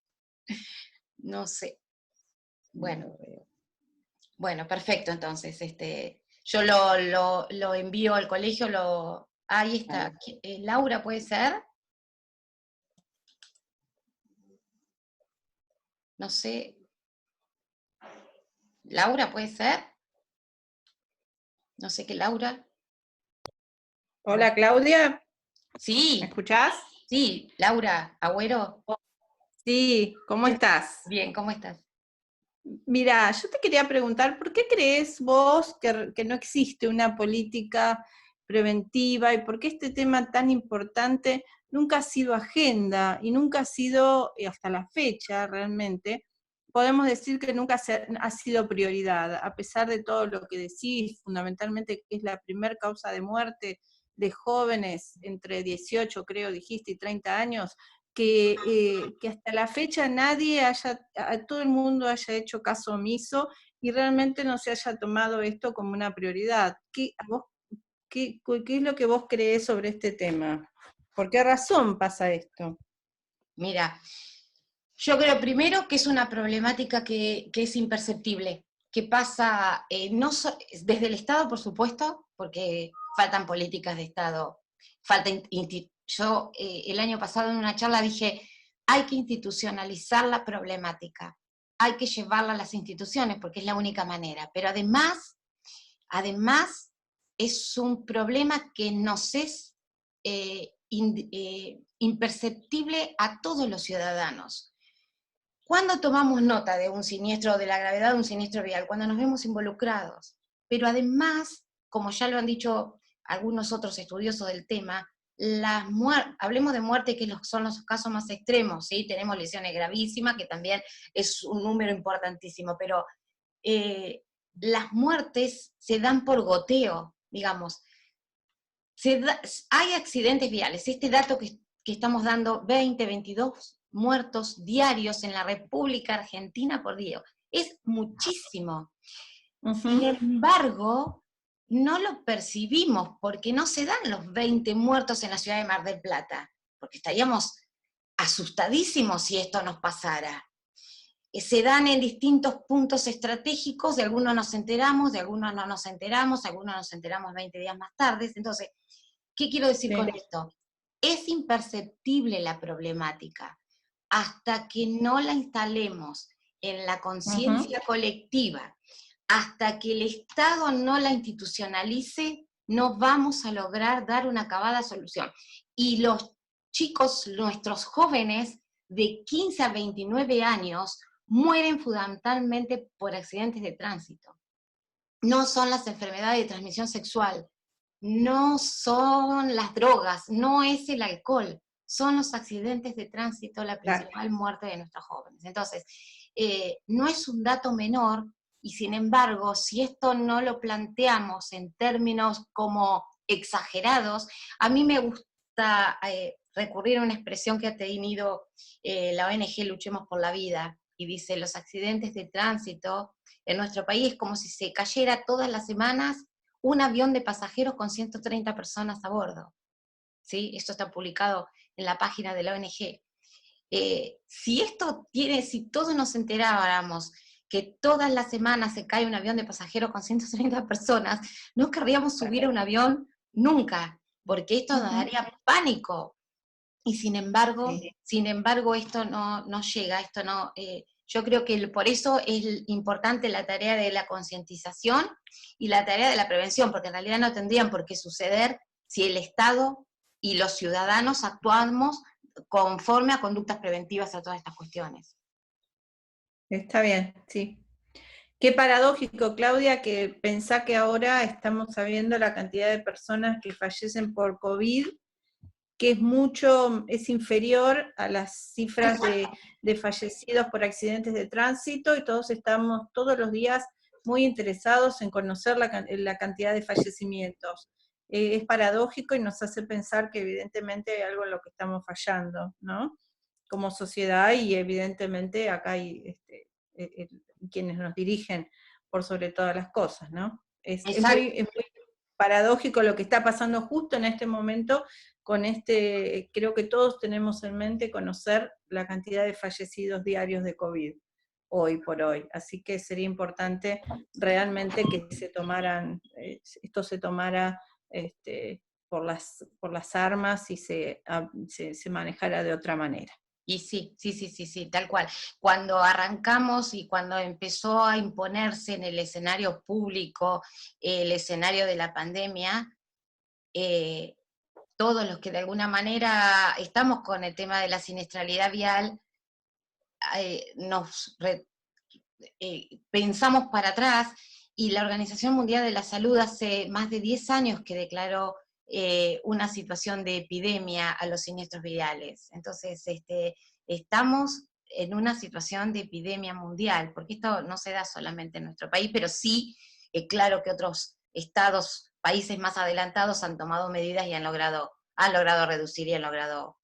No sé. No lo veo. Bueno, perfecto, entonces, yo lo envío al colegio, ahí está. Laura, ¿puede ser? No sé. Laura, ¿puede ser? No sé qué, Laura. Hola, Claudia, ¿me Sí, escuchás? sí, Laura, Agüero. Sí, ¿cómo estás? Bien, ¿cómo estás? Mira, yo te quería preguntar, ¿por qué crees vos que no existe una política preventiva y por qué este tema tan importante nunca ha sido agenda y nunca ha sido, hasta la fecha realmente, podemos decir que nunca ha sido prioridad, a pesar de todo lo que decís, fundamentalmente que es la primer causa de muerte de jóvenes entre 18, creo dijiste, y 30 años, que hasta la fecha todo el mundo haya hecho caso omiso y realmente no se haya tomado esto como una prioridad. ¿Qué es lo que vos creés sobre este tema? ¿Por qué razón pasa esto? Mira, yo creo primero que es una problemática que es imperceptible, que pasa desde el Estado, por supuesto, porque faltan políticas de Estado, yo el año pasado en una charla dije, hay que institucionalizar la problemática, hay que llevarla a las instituciones porque es la única manera, pero además es un problema que nos es imperceptible a todos los ciudadanos. ¿Cuándo tomamos nota de un siniestro, de la gravedad de un siniestro vial? Cuando nos vemos involucrados. Pero además, como ya lo han dicho algunos otros estudiosos del tema, hablemos de muerte, que son los casos más extremos, ¿sí? Tenemos lesiones gravísimas, que también es un número importantísimo, pero las muertes se dan por goteo, digamos. Hay accidentes viales, este dato que estamos dando, 20, 22 muertos diarios en la República Argentina por día, es muchísimo. Sin embargo, no lo percibimos porque no se dan los 20 muertos en la ciudad de Mar del Plata, porque estaríamos asustadísimos si esto nos pasara. Se dan en distintos puntos estratégicos, de algunos nos enteramos, de algunos no nos enteramos, algunos nos enteramos 20 días más tarde. Entonces, ¿qué quiero decir con esto? Es imperceptible la problemática hasta que no la instalemos en la conciencia colectiva, hasta que el Estado no la institucionalice, no vamos a lograr dar una acabada solución. Y los chicos, nuestros jóvenes de 15 a 29 años, mueren fundamentalmente por accidentes de tránsito. No son las enfermedades de transmisión sexual, no son las drogas, no es el alcohol, son los accidentes de tránsito la principal muerte de nuestros jóvenes. Entonces, no es un dato menor y sin embargo, si esto no lo planteamos en términos como exagerados, a mí me gusta recurrir a una expresión que ha tenido la ONG Luchemos por la Vida, y dice: los accidentes de tránsito en nuestro país es como si se cayera todas las semanas un avión de pasajeros con 130 personas a bordo. ¿Sí? Esto está publicado en la página de la ONG. Si todos nos enteráramos que todas las semanas se cae un avión de pasajeros con 130 personas, no querríamos subir a un avión nunca, porque esto nos daría pánico. Y sin embargo, esto no llega, esto no... yo creo que por eso es importante la tarea de la concientización y la tarea de la prevención, porque en realidad no tendrían por qué suceder si el Estado y los ciudadanos actuamos conforme a conductas preventivas a todas estas cuestiones. Está bien, sí. Qué paradójico, Claudia, que pensá que ahora estamos sabiendo la cantidad de personas que fallecen por COVID, que es inferior a las cifras de fallecidos por accidentes de tránsito, y todos estamos todos los días muy interesados en conocer la cantidad de fallecimientos. Es paradójico y nos hace pensar que evidentemente hay algo en lo que estamos fallando, ¿no? Como sociedad, y evidentemente acá hay quienes nos dirigen por sobre todas las cosas, ¿no? Es muy paradójico lo que está pasando justo en este momento con creo que todos tenemos en mente conocer la cantidad de fallecidos diarios de COVID, hoy por hoy. Así que sería importante realmente que esto se tomara por las armas y se manejara de otra manera. Y sí, tal cual. Cuando arrancamos y cuando empezó a imponerse en el escenario público el escenario de la pandemia, todos los que de alguna manera estamos con el tema de la siniestralidad vial, pensamos para atrás, y la Organización Mundial de la Salud hace más de 10 años que declaró una situación de epidemia a los siniestros viales. Entonces, estamos en una situación de epidemia mundial, porque esto no se da solamente en nuestro país, pero sí, claro que otros estados, países más adelantados han tomado medidas y han logrado reducir y han logrado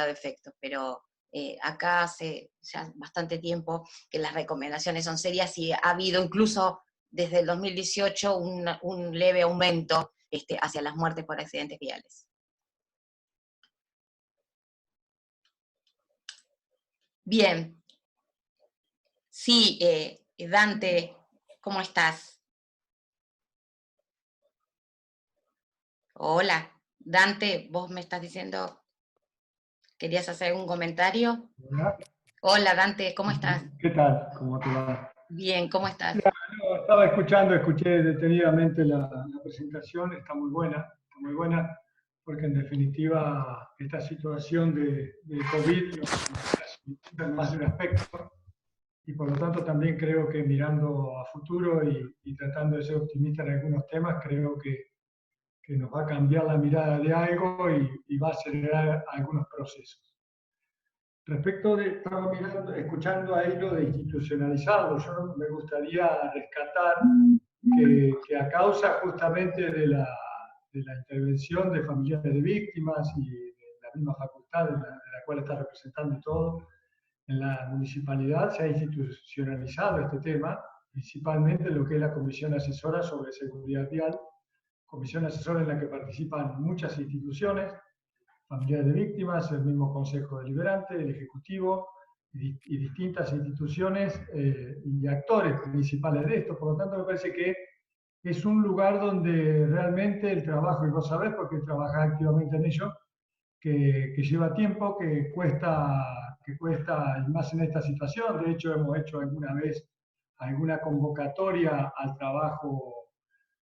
efectos, pero acá hace ya bastante tiempo que las recomendaciones son serias, y ha habido incluso desde el 2018 un leve aumento hacia las muertes por accidentes viales. Bien. Sí, Dante, ¿cómo estás? Hola, Dante, vos me estás diciendo, ¿querías hacer algún comentario? Hola. Hola, Dante, ¿cómo estás? ¿Qué tal? ¿Cómo te va? Bien, ¿cómo estás? Estaba escuché detenidamente la presentación, está muy buena, porque en definitiva esta situación de COVID nos más de un aspecto, y por lo tanto también creo que mirando a futuro y tratando de ser optimista en algunos temas, creo que nos va a cambiar la mirada de algo y va a acelerar algunos procesos. Respecto de, estaba escuchando ahí lo de institucionalizarlo, yo me gustaría rescatar que a causa justamente de la intervención de familiares de víctimas y de la misma facultad de la cual está representando y todo, en la municipalidad se ha institucionalizado este tema, principalmente lo que es la Comisión Asesora sobre Seguridad Vial, comisión asesora en la que participan muchas instituciones, familiares de víctimas, el mismo Consejo Deliberante, el Ejecutivo y distintas instituciones y actores principales de esto. Por lo tanto, me parece que es un lugar donde realmente el trabajo, y vos sabés porque trabajás activamente en ello, que lleva tiempo, que cuesta, y más en esta situación. De hecho, hemos hecho alguna vez alguna convocatoria al trabajo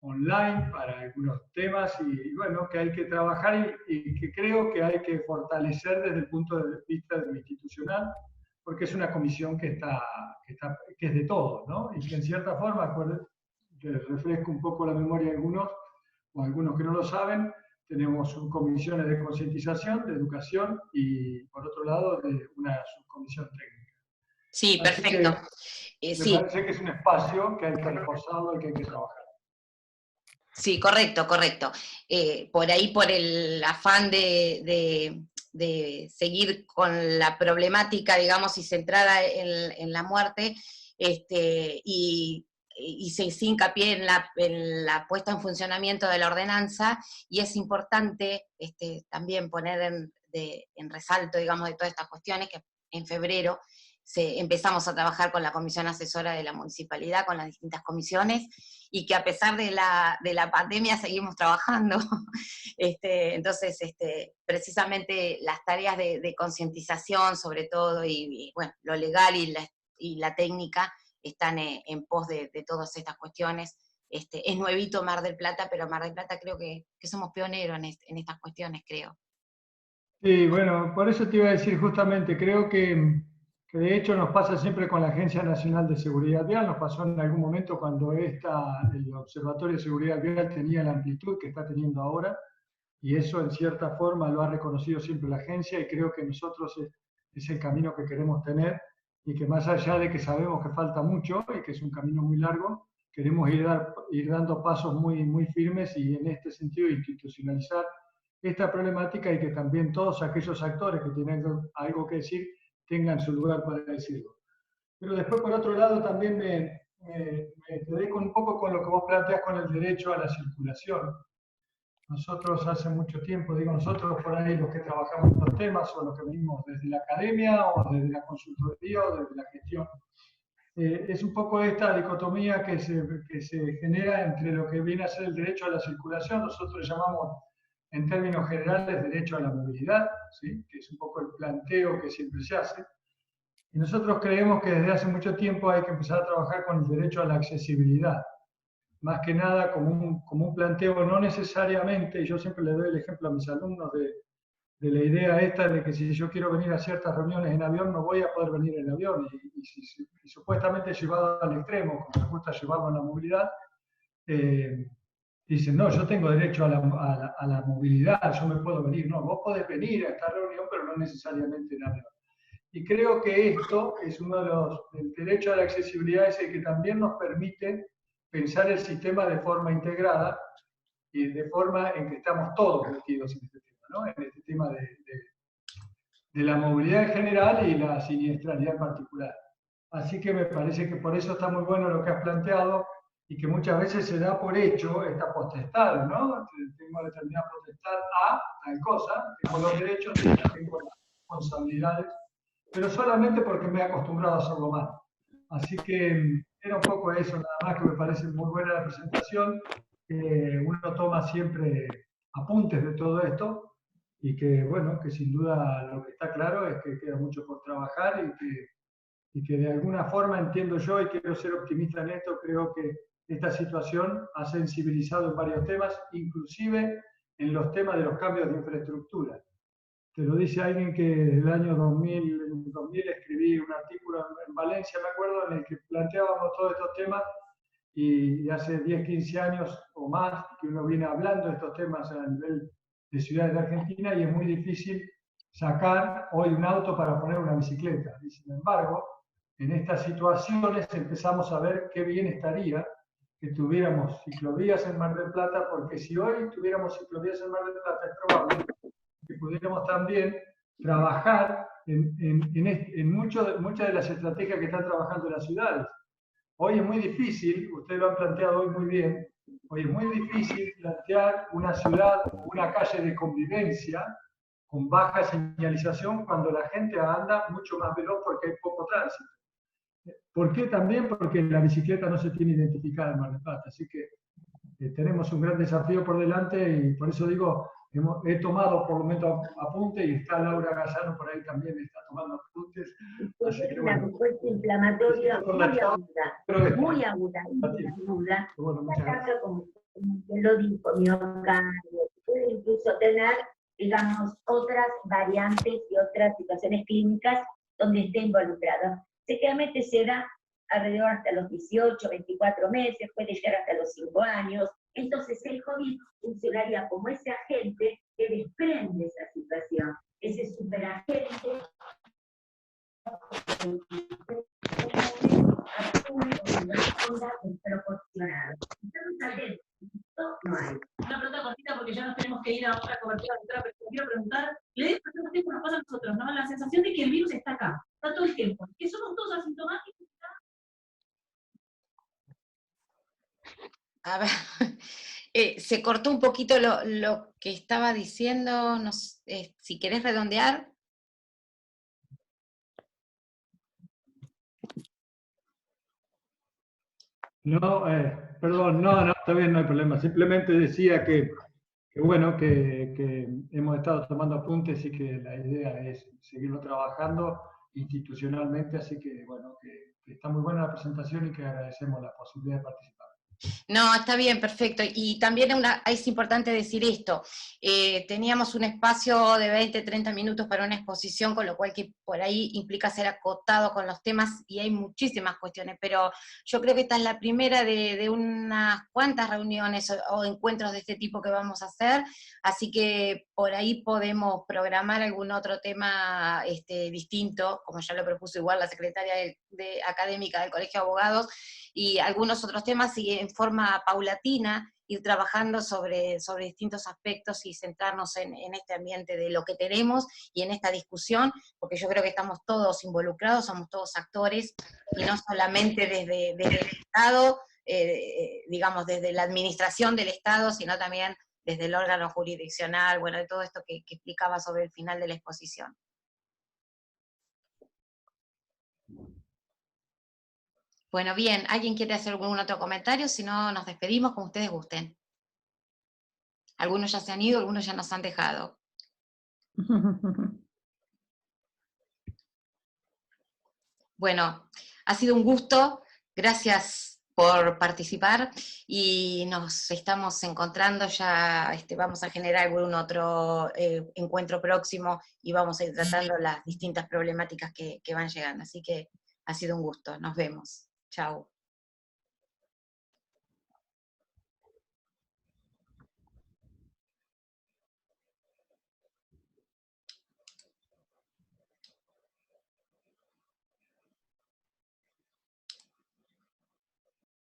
online para algunos temas, y bueno, que hay que trabajar y que creo que hay que fortalecer desde el punto de vista de lo institucional, porque es una comisión que es de todos, ¿no? Y que en cierta forma, que refresco un poco la memoria de algunos, o algunos que no lo saben, tenemos comisiones de concientización, de educación, y por otro lado, de una subcomisión técnica. Sí, Así que perfecto. me Sí, parece que es un espacio que hay que reforzarlo y que hay que trabajar. sí, correcto, correcto. Por ahí, por el afán de seguir con la problemática, digamos, y centrada en la muerte, y se hizo hincapié en la puesta en funcionamiento de la ordenanza, y es importante también poner en resalto, digamos, de todas estas cuestiones, que en febrero empezamos a trabajar con la comisión asesora de la municipalidad, con las distintas comisiones, y que a pesar de la pandemia seguimos trabajando. Entonces, precisamente las tareas de concientización, sobre todo, y, bueno, lo legal y la técnica están en pos de todas estas cuestiones. Es nuevito Mar del Plata, pero Mar del Plata creo que somos pioneros en estas cuestiones, creo. Sí, bueno, por eso te iba a decir justamente, creo que de hecho nos pasa siempre con la Agencia Nacional de Seguridad Vial, nos pasó en algún momento cuando el Observatorio de Seguridad Vial tenía la amplitud que está teniendo ahora, y eso en cierta forma lo ha reconocido siempre la agencia, y creo que nosotros es el camino que queremos tener, y que más allá de que sabemos que falta mucho y que es un camino muy largo, queremos ir dando pasos muy, muy firmes y en este sentido institucionalizar esta problemática, y que también todos aquellos actores que tienen algo que decir tengan su lugar para decirlo. Pero después, por otro lado, también me quedé un poco con lo que vos planteás con el derecho a la circulación. Nosotros hace mucho tiempo, digo nosotros por ahí los que trabajamos estos temas, o los que venimos desde la academia, o desde la consultoría, o desde la gestión, es un poco esta dicotomía que se genera entre lo que viene a ser el derecho a la circulación, nosotros llamamos en términos generales derecho a la movilidad, ¿sí? Que es un poco el planteo que siempre se hace, y nosotros creemos que desde hace mucho tiempo hay que empezar a trabajar con el derecho a la accesibilidad, más que nada como un planteo, no necesariamente, y yo siempre le doy el ejemplo a mis alumnos de la idea esta de que si yo quiero venir a ciertas reuniones en avión, no voy a poder venir en avión, y supuestamente llevado al extremo, como me gusta llevarlo a la movilidad, dicen, no, yo tengo derecho a la movilidad, yo me puedo venir. No, vos podés venir a esta reunión, pero no necesariamente en avión. Y creo que esto es uno de el derecho a la accesibilidad, es el que también nos permite pensar el sistema de forma integrada y de forma en que estamos todos metidos en este tema, ¿no? En este tema de la movilidad en general y la siniestralidad en particular. Así que me parece que por eso está muy bueno lo que has planteado, y que muchas veces se da por hecho esta potestad, ¿no? Tengo determinada potestad a tal cosa, tengo los derechos y tengo las responsabilidades, pero solamente porque me he acostumbrado a hacerlo mal. Así que era un poco eso, nada más, que me parece muy buena la presentación. Uno toma siempre apuntes de todo esto, y que, bueno, que sin duda lo que está claro es que queda mucho por trabajar, y que de alguna forma entiendo yo, y quiero ser optimista en esto, creo que esta situación ha sensibilizado en varios temas, inclusive en los temas de los cambios de infraestructura. Te lo dice alguien que desde el año 2000 escribí un artículo en Valencia, me acuerdo, en el que planteábamos todos estos temas, y hace 10, 15 años o más que uno viene hablando de estos temas a nivel de ciudades de Argentina, y es muy difícil sacar hoy un auto para poner una bicicleta. Y sin embargo, en estas situaciones empezamos a ver qué bien estaría que tuviéramos ciclovías en Mar del Plata, porque si hoy tuviéramos ciclovías en Mar del Plata, es probable que pudiéramos también trabajar en muchas de las estrategias que están trabajando las ciudades. Hoy es muy difícil, ustedes lo han planteado hoy muy bien, hoy es muy difícil plantear una ciudad o una calle de convivencia con baja señalización cuando la gente anda mucho más veloz porque hay poco tránsito. ¿Por qué también? Porque la bicicleta no se tiene identificada en Mar del Plata, así que tenemos un gran desafío por delante, y por eso digo, he tomado por lo menos apuntes, y está Laura Gallano por ahí también, está tomando apuntes. Así que, una respuesta inflamatoria muy aguda, Bueno, muchas gracias. como lo dijo, miocardio, puede incluso tener, digamos, otras variantes y otras situaciones clínicas donde esté involucrado. Seguramente se da alrededor hasta los 18, 24 meses, puede llegar hasta los 5 años. Entonces el COVID funcionaría como ese agente que desprende esa situación, ese superagente desproporcionado. Estamos atentos, esto no hay. Una pregunta cortita porque ya nos tenemos que ir a otra cobertura, doctora, pero quiero preguntar, ¿le pasamos tiempo nos pasa a nosotros, ¿no? La sensación de que el virus está acá, está todo el tiempo, que somos todos asintomáticos. A ver, se cortó un poquito lo que estaba diciendo, si querés redondear. No, perdón, no, está bien, no hay problema. Simplemente decía que bueno, que hemos estado tomando apuntes y que la idea es seguirlo trabajando institucionalmente, así que bueno, que está muy buena la presentación y que agradecemos la posibilidad de participar. No, está bien, perfecto. Y también es importante decir esto, teníamos un espacio de 20, 30 minutos para una exposición, con lo cual que por ahí implica ser acotado con los temas, y hay muchísimas cuestiones, pero yo creo que esta es la primera de unas cuantas reuniones o encuentros de este tipo que vamos a hacer, así que por ahí podemos programar algún otro tema distinto, como ya lo propuso igual la secretaria académica del Colegio de Abogados, y algunos otros temas, y en forma paulatina ir trabajando sobre distintos aspectos y centrarnos en este ambiente de lo que tenemos y en esta discusión, porque yo creo que estamos todos involucrados, somos todos actores, y no solamente desde el Estado, digamos, desde la administración del Estado, sino también desde el órgano jurisdiccional, bueno, de todo esto que explicaba sobre el final de la exposición. Bueno, bien, ¿alguien quiere hacer algún otro comentario? Si no, nos despedimos como ustedes gusten. Algunos ya se han ido, algunos ya nos han dejado. Bueno, ha sido un gusto, gracias por participar, y nos estamos encontrando ya, vamos a generar algún otro encuentro próximo, y vamos a ir tratando las distintas problemáticas que van llegando. Así que ha sido un gusto, nos vemos. Chao.